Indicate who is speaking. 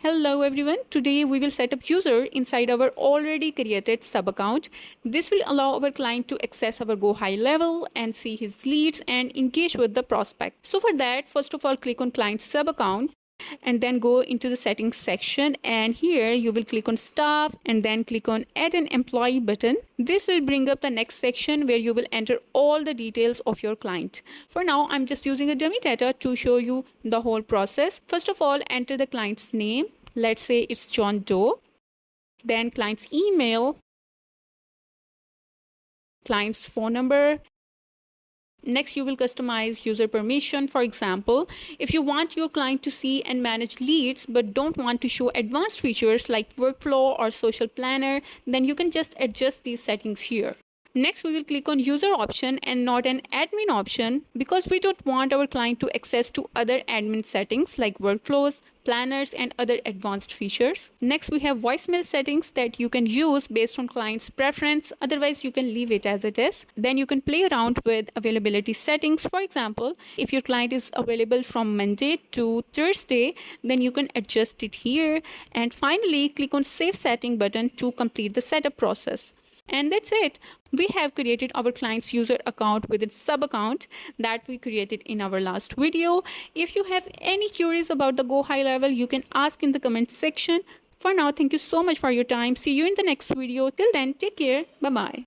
Speaker 1: Hello everyone, today we will set up user inside our already created sub account. This will allow our client to access our GoHighLevel and see his leads and engage with the prospect. So for that, first of all, click on client sub account and then go into the settings section, and here you will click on staff and then click on add an employee button. This will bring up the next section where you will enter all the details of your client. For now, I'm just using a dummy data to show you the whole process. First of all, enter the client's name. Let's say it's John Doe. Then client's email, client's phone number. Next, you will customize user permission. For example, if you want your client to see and manage leads but don't want to show advanced features like workflow or social planner, then you can just adjust these settings here. Next, we will click on user option and not an admin option because we don't want our client to access to other admin settings like workflows, planners, and other advanced features. Next, we have voicemail settings that you can use based on client's preference. Otherwise, you can leave it as it is. Then you can play around with availability settings. For example, if your client is available from Monday to Thursday, then you can adjust it here. And finally, click on Save Setting button to complete the setup process. And that's it. We have created our client's user account with its sub account that we created in our last video. If you have any queries about the GoHighLevel, you can ask in the comment section. For now, thank you so much for your time. See you in the next video. Till then, take care. Bye-bye.